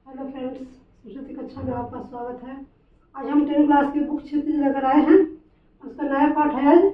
Hello friends, Saraswati कक्षा में आपका स्वागत है। आज हम 10th क्लास की बुक क्षितिज लेकर आए हैं। उसका नया पाठ है आज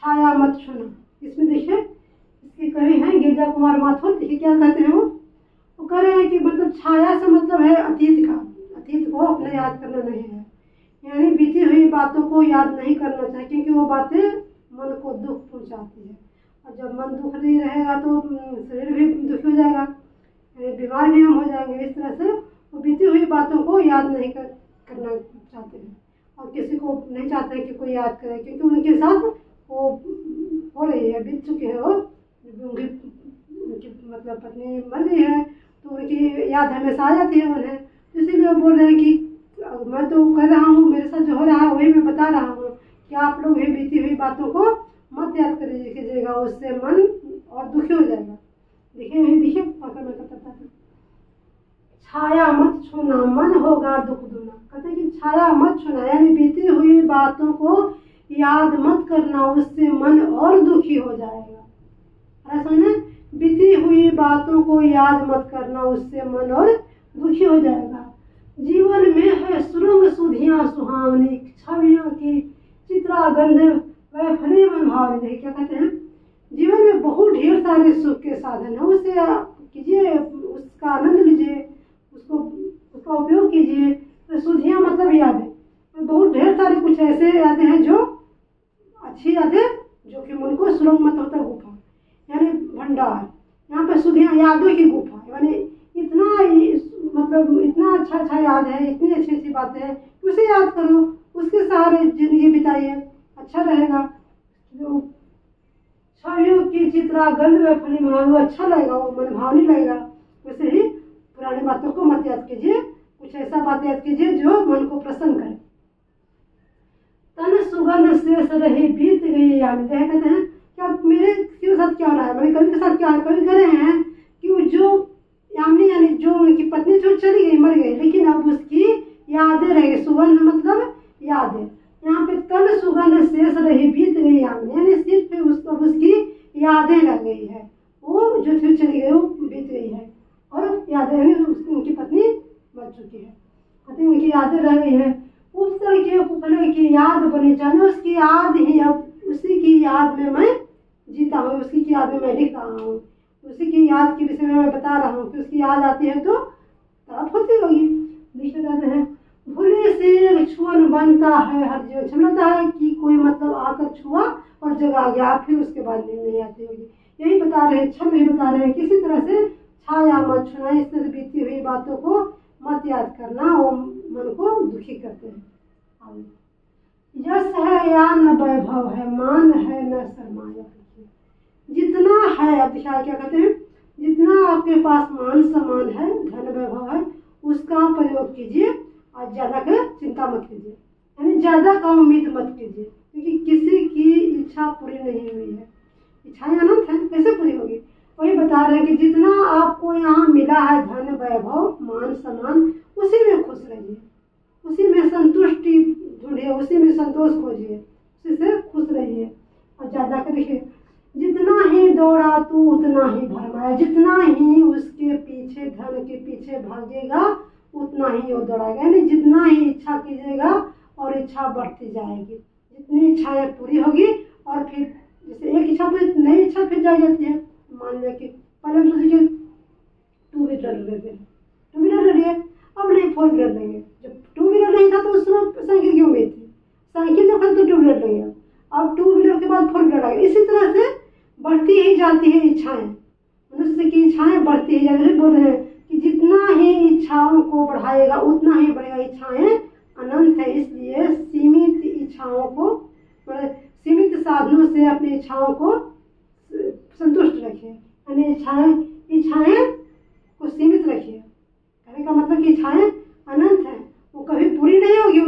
छाया मत छूना। इसमें देखिए इसके कवि हैं गिरिजा कुमार माथुर। देखिए क्या कहते हैं वो कह रहे हैं कि मतलब छाया से मतलब है अतीत का, अतीत को अपने याद करना नहीं है, यानी बीती हुई बातों को याद नहीं करना चाहिए क्योंकि वो बातें मन को दुख पहुँचाती है। और जब मन दुख नहीं रहेगा तो शरीर भी दुखी हो जाएगा, बीमार भी हम हो जाएंगे। इस तरह से वो बीती हुई बातों को याद नहीं करना चाहते हैं और किसी को नहीं चाहते हैं कि कोई याद करे, क्योंकि उनके साथ वो हो रही है, बीत चुके हैं। वो उनकी मतलब पत्नी मर गई है तो उनकी याद हमेशा आ जाती है उन्हें। इसीलिए वो बोल रहे हैं कि मैं तो कर रहा हूँ, मेरे साथ जो हो रहा है वही मैं बता रहा हूँ कि आप लोग भी बीती हुई बातों को मत याद कीजिएगा, उससे मन और दुखी हो जाएगा। देखिए पकड़ में करता था, छाया मत छूना मन होगा दुख दूना। कहते हैं कि छाया मत छूना यानी बीती हुई बातों को याद मत करना, उससे मन और दुखी हो जाएगा। ऐसा ना, बीती हुई बातों को याद मत करना, उससे मन और दुखी हो जाएगा। जीवन में है सुरंग सुधियां सुहावनी, छवियों की चित्रागंध वह फली मन भावनी। क्या कहते हैं, जीवन में बहुत ढेर सारे सुख के साधन है, उसे कीजिए, उसका आनंद लीजिए, उसका उपयोग कीजिए। तो सुधियाँ मतलब यादें, तो बहुत ढेर सारी कुछ ऐसे यादें हैं जो अच्छी यादें, जो कि मन को सुरंग मत होता गुफा यानी भंडार। यहाँ पे सुधियाँ यादों की गुफा, यानी इतना मतलब इतना अच्छा याद है, इतनी अच्छी बातें हैं, उसे याद करो, उसके सहारे जिंदगी बिताइए, अच्छा रहेगा। जो छवियों की चित्रागंध में फली वो अच्छा लगेगा, वो मन भावनी लगेगा। वैसे ही पुरानी बातों को मत याद कीजिए, कुछ ऐसा बात याद कीजिए जो मन को प्रसन्न करे। तन सुगंध शेष रही बीत गई याद। कहते हैं क्या मेरे के साथ क्या हो रहा है, मेरे कवि के साथ क्या है। कवि कह रहे हैं कि वो जो यामिनी यानी जो उनकी पत्नी जो चली गई, मर गई, लेकिन अब उसकी यादें रह गई। सुगंध मतलब यादें, यहाँ पे तन सुगंध शेष रही बीत गई यामिनी यानी सिर्फ उसकी यादें रह गई है, वो जो थी चली गई वो बीत गई है और यादें यानी उनकी पत्नी मर चुकी है, पत्नी उनकी यादें रह गई है। उस तरह की याद बनी चाहिए, उसकी याद ही, अब उसी की याद में मैं जीता हूँ, उसी की याद में मैं लिख रहा हूँ, उसी की याद के विषय में मैं बता रहा हूँ कि उसकी याद आती है तो तड़प होती होगी। लिखे जाते हैं भूले से छुअन बनता है हर जीवन। समझता है कि कोई मतलब आकर छुआ और जगा गया, फिर उसके बाद नींद नहीं आती होगी। यही बता रहे हैं, छंद भी बता रहे हैं, किसी तरह से छाया मत छूना, इस तरह बीती हुई बातों को मत याद करना, वो मन को दुखी करते हैं। यश है या न वैभव है, मान है न शर्माया। जितना है, अब दिखा क्या कहते हैं, जितना आपके पास मान सम्मान है, धन वैभव है, उसका प्रयोग कीजिए और ज्यादा का चिंता मत कीजिए, यानी ज्यादा का उम्मीद मत कीजिए, क्योंकि किसी की इच्छा पूरी नहीं हुई है। इच्छाएं अनंत है, कैसे पूरी होगी। वही बता रहे हैं कि जितना आपको यहाँ मिला है, धन वैभव मान सम्मान, उसी में खुश रहिए, उसी में संतुष्टि ढूंढिए, उसी में संतोष खोजिए, उसी से खुश रहिए। और ज्यादा कर देखिए, जितना ही दौड़ा तू उतना ही भरमाया, जितना ही उसके पीछे धन के पीछे भागेगा उतना ही वो दौड़ाएगा, यानी जितना ही इच्छा कीजिएगा और इच्छा बढ़ती जाएगी, जितनी इच्छाएं पूरी होगी। और फिर जैसे एक इच्छा पूरी, नई इच्छा फिर जाग जाती है। मान लिया कि पहले हम सोचे कि 2 व्हीलर लेते हैं, 2 व्हीलर ले लिए, अब नहीं 4 व्हीलर लेंगे। जब 2 व्हीलर नहीं था तो उस समय साइकिल की उम्मीद थी, साइकिल जो खरीद तो 2 व्हीलर लेंगे, अब 2 व्हीलर के बाद 4 व्हीलर आएगा। इसी तरह से बढ़ती ही जाती है इच्छाएं, मनुष्य की इच्छाएं बढ़ती ही जाती है। बोल रहे हैं कि जितना ही इच्छाओं को बढ़ाएगा उतना ही बढ़ेगा। इच्छाएं अनंत है, इसलिए सीमित इच्छाओं को, मतलब सीमित साधनों से अपनी इच्छाओं को संतुष्ट रखिए, यानी इच्छाएं को सीमित रखिए। कहने का मतलब कि इच्छाएं अनंत है, वो कभी पूरी नहीं होगी।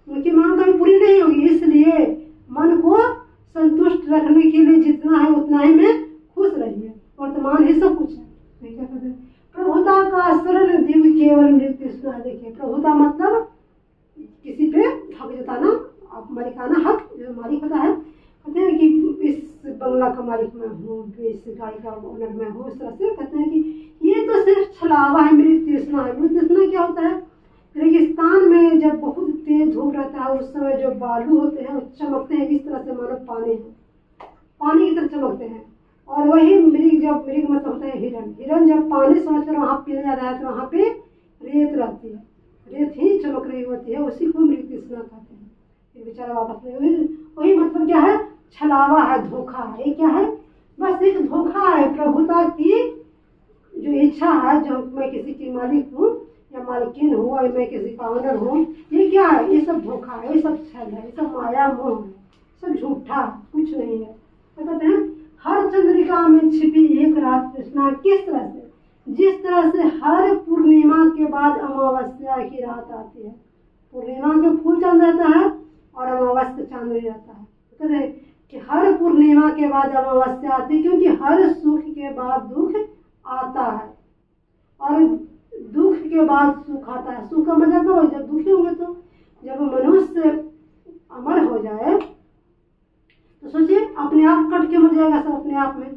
उनकी मांग कभी पूरी नहीं होगी, इसलिए मन को संतुष्ट रखने के लिए जितना है उतना ही में खुश रहिए। वर्तमान ही सब कुछ है। प्रभुता का शरण दिव केवल मृत्यु सुना। देखिए, प्रभुता मतलब किसी पे हक जताना, मालिकाना हक, जो मालिक होता है। कहते हैं कि इस बंगला का मालिक मैं हूँ, हूँ, इस गाड़ी का ओनर मैं हूँ, इस तरह से कहते हैं कि ये तो सिर्फ छलावा है, मेरी तृष्णा है। मेरी तृष्णा क्या होता है, रेगिस्तान में जब बहुत तेज धूप रहता है उस समय जो बालू होते हैं वो चमकते हैं इस तरह से मानो पानी है, पानी की तरह चमकते हैं। और वही मृग मतलब होता है हिरन जब पानी समझकर वहाँ पीने जाता है तो वहाँ पे रेत रहती है, रेत ही चमक रही होती है, उसी को मृग तृष्णा कहते हैं। फिर बेचारा वापस नहीं, वही मतलब क्या है, छलावा है, धोखा है। ये क्या है, बस एक धोखा है। प्रभुता की जो इच्छा है, जो मैं किसी की मालिक हूँ या मालकिन हूँ और मैं किसी का ऑनर हूँ, ये क्या है, ये सब धोखा है, ये सब छल है, ये सब माया मोह है, सब झूठा, कुछ नहीं है। तो कहते हैं हर चंद्रिका में छिपी एक रात तृष्णा, किस तरह से, जिस तरह से हर पूर्णिमा के बाद अमावस्या की रात आती है। पूर्णिमा के फूल चांद रहता है और अमावस्या चांद नहीं रहता है। कहते हैं कि हर पूर्णिमा के बाद अमावस्या आती है, क्योंकि हर सुख के बाद दुख आता है और दुख के बाद सुख आता है। सुख का मजा कब, जब दुखी होंगे। तो जब मनुष्य अमर हो जाए तो सोचिए अपने आप कट के मर जाएगा सब अपने आप में।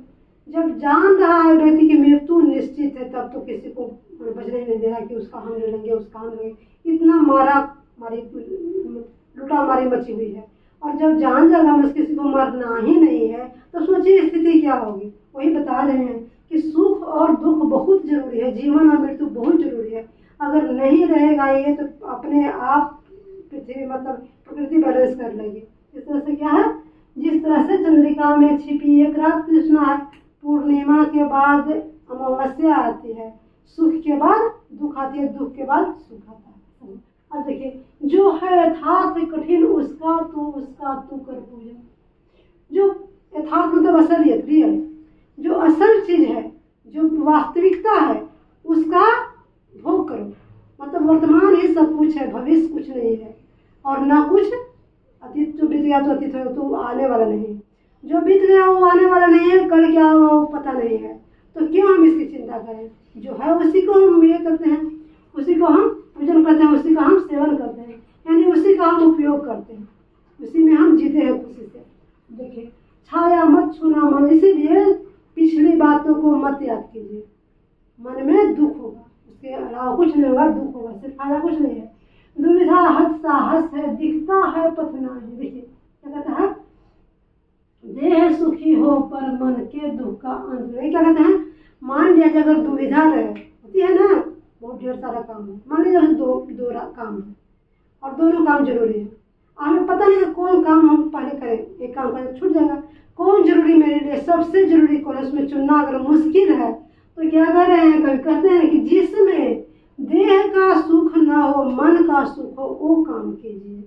जब जान रहा है व्यक्ति की मृत्यु निश्चित है, तब तो किसी को बचने नहीं दे रहा कि उसका हम ले लेंगे, उसका हम लेंगे। इतना लुटा मारी मची हुई है। और जब जान जाएगा किसी को मरना ही नहीं है तो सोचिए स्थिति क्या होगी। वही बता रहे हैं कि सुख और दुख बहुत जरूरी है, जीवन और मृत्यु बहुत जरूरी है। अगर नहीं रहेगा ये तो अपने आप पृथ्वी मतलब प्रकृति बैलेंस कर लेगी। इस तरह से क्या है, जिस तरह से चंद्रिका में छिपी एक रात तृष्णा है, पूर्णिमा के बाद अमावस्या आती है, सुख के बाद दुख आती है, दुख के बाद सुख आता है। अब देखिए, जो है यथार्थ कठिन उसका तू कर पूजन। जो यथार्थ मतलब असलियत, रियल, जो असल चीज है, जो वास्तविकता है, उसका भोग करो। मतलब वर्तमान ही सब कुछ है, भविष्य कुछ नहीं है और ना कुछ अतीत। जो बीत गया तो अतीत है, तो आने वाला नहीं है। जो बीत गया वो आने वाला नहीं है, कल क्या हुआ वो पता नहीं है। तो क्यों हम इसकी चिंता करें, जो है उसी को हम ये करते हैं, उसी को हम पूजन करते हैं, उसी का हम सेवन करते हैं, यानी उसी का हम उपयोग करते हैं, उसी में हम जीते हैं खुशी से। देखिए, छाया मत छूना मन, इसीलिए पिछली बातों को मत याद कीजिए। मन में दुख होगा, उसके अलावा कुछ नहीं होगा, दुख होगा, सिर्फ फायदा कुछ नहीं है। दुविधा हत साहस है, दिखता है पथ नाही। देखिए क्या कहता है, देह सुखी हो पर मन के दुख का अंत नहीं। क्या कहते हैं, मान लिया अगर दुविधा रहे होती है ना, बहुत ढेर सारा काम है, मान लीजिए दो काम है और दोनों काम जरूरी है। हमें पता नहीं है कौन काम हम पहले करें, एक काम करें छूट जाएगा, कौन जरूरी मेरे लिए सबसे जरूरी कौन है, उसमें चुनना अगर मुश्किल है तो क्या कर रहे हैं, कभी कहते हैं कि जिसमें देह का सुख न हो मन का सुख हो वो काम कीजिए।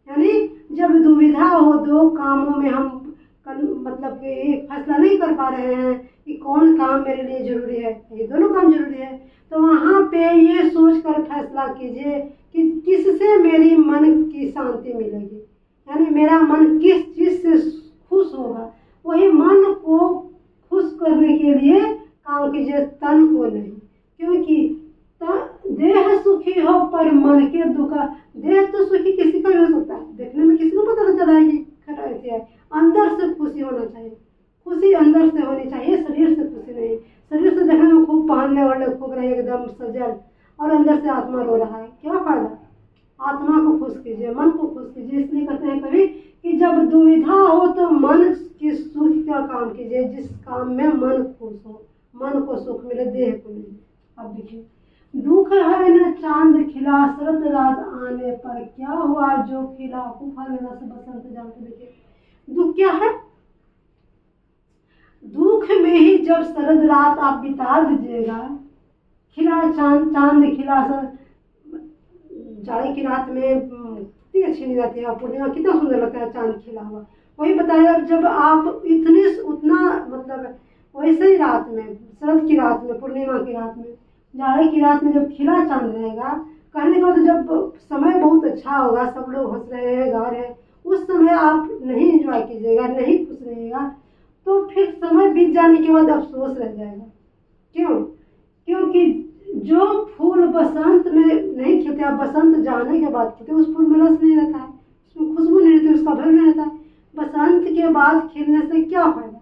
यानी जब दुविधा हो, दो कामों में हम मतलब कि एक फैसला नहीं कर पा रहे हैं कि कौन काम मेरे लिए जरूरी है, ये दोनों काम जरूरी है, तो वहाँ पे ये सोच कर फैसला कीजिए कि किससे मेरी मन की शांति मिलेगी, यानी मेरा मन किस चीज़ से खुश होगा। वही मन को खुश करने के लिए काम कीजिए, तन को नहीं। क्योंकि देह सुखी हो पर मन के दुख। देह तो सुखी किसी का भी हो सकता है, देखने में किसी को पता नहीं चला है कि खराब है, अंदर से खुशी होना चाहिए, खुशी अंदर से होनी चाहिए, शरीर से खुशी नहीं। शरीर से देखने में खूब पहनने वाले खूब रहे एकदम सजल और अंदर से आत्मा रो रहा है, क्या फायदा। आत्मा को खुश कीजिए, मन को खुश कीजिए। इसलिए कहते हैं कभी कि जब दुविधा हो तो मन की सुख का काम कीजिए, जिस काम में मन खुश हो, मन को सुख मिले, देह को नहीं। अब देखिए, दुख है न चांद खिला शरद रात आने पर, क्या हुआ जो खिला फल रस बसंत जानते। देखिए दुख क्या है, दुख में ही जब शरद रात आप बिता दीजिएगा, खिला चांद खिला जाड़े की रात में कितनी अच्छी नींद आती है, पूर्णिमा कितना सुंदर लगता है चांद खिला हुआ। वही बताया, जब आप उतना मतलब वैसे ही रात में, शरद की रात में, पूर्णिमा की रात में, जाड़े की रात में जब खिला चांद रहेगा, कहने का तो जब समय बहुत अच्छा होगा, सब लोग हंस रहे हैं, गा रहे हैं, उस समय आप नहीं एंजॉय कीजिएगा, नहीं खुश रहिएगा, तो फिर समय बीत जाने के बाद अफसोस रह जाएगा। क्यों? क्योंकि जो फूल बसंत में नहीं खिलते, आप बसंत जाने के बाद खिलते, उस फूल में रस नहीं रहता है, उसमें खुशबू नहीं रहती, उसका भर नहीं रहता है। बसंत के बाद खिलने से क्या फायदा,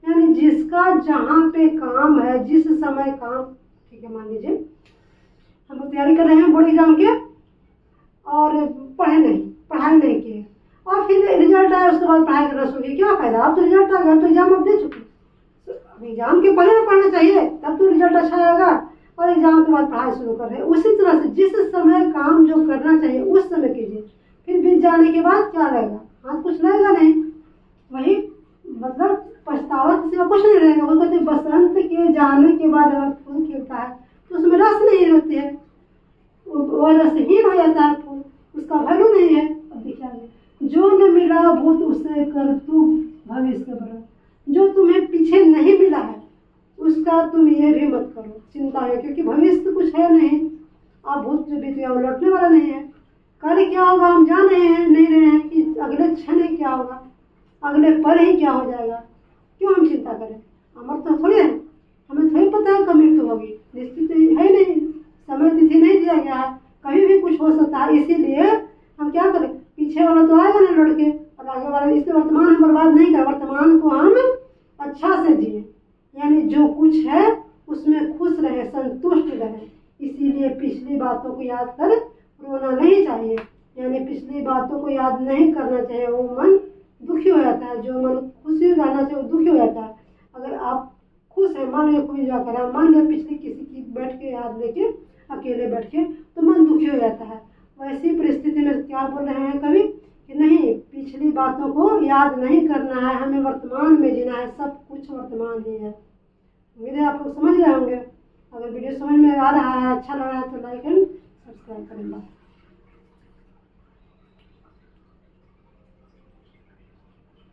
यानी जिसका जहाँ पे काम है, जिस समय काम, ठीक है, मान लीजिए हम लोग तैयारी कर रहे हैं बोर्ड एग्जाम के और पढ़ाई नहीं की और फिर रिजल्ट आया, उसके बाद पढ़ाई करना शुरू की, क्या फायदा? अब तो रिजल्ट आ गया, तो एग्जाम आप दे चुके, तो एग्जाम के पहले ना पढ़ना चाहिए, तब तो रिजल्ट अच्छा आएगा, और एग्जाम के बाद पढ़ाई शुरू कर रहे हैं। उसी तरह से जिस समय काम जो करना चाहिए उस समय कीजिए, फिर बीत जाने के बाद क्या रहेगा? हाथ कुछ रहेगा नहीं, वही मतलब पछतावा के सिवा कुछ नहीं रहेगा। वो कहते बसंत के जाने के बाद अगर फूल खिलता है तो उसमें रस नहीं होती है, वो रसहीन हो जाता है फूल, उसका वैल्यू नहीं है। अब देखिए, जो न मिला भूत उसे कर तू भविष्य भरा, जो तुम्हें पीछे नहीं मिला है उसका तुम ये भी मत करो चिंता है, क्योंकि भविष्य तो कुछ है नहीं, अब भूत जो बीत गया वो लौटने वाला नहीं है। कल क्या होगा हम जान रहे हैं नहीं रहे हैं कि अगले क्षण ही क्या होगा, अगले पल ही क्या हो जाएगा, क्यों हम चिंता करें? अमर तो थोड़ी है, हमें थोड़ी पता है कब मृत्यु होगी, निश्चित है नहीं, समय तिथि नहीं दिया गया है, कभी भी कुछ हो सकता है। इसीलिए हम क्या करें, पीछे वाला तो आएगा ना लौट के, और आगे वाला, इसलिए वर्तमान हम बर्बाद नहीं करें, वर्तमान को हम अच्छा से जिए, यानी जो कुछ है उसमें खुश रहे, संतुष्ट रहे। इसीलिए पिछली बातों को याद कर रोना नहीं चाहिए, यानी पिछली बातों को याद नहीं करना चाहिए, वो मन दुखी हो जाता है। जो मन खुशी रहना चाहिए वो दुखी हो जाता है। अगर आप खुश हैं, मान लीजिए कोई जा कर, मान लीजिए पिछली किसी की बैठ के याद लेके अकेले बैठ के, तो मन दुखी हो जाता है। वैसी परिस्थिति में क्या बोल रहे हैं कवि कि नहीं, पिछली बातों को याद नहीं करना है, हमें वर्तमान में जीना है, सब कुछ वर्तमान ही है। उम्मीद है आप लोग समझ रहे होंगे। अगर वीडियो समझ में आ रहा है, अच्छा लग रहा है तो लाइक एंड सब्सक्राइब करें।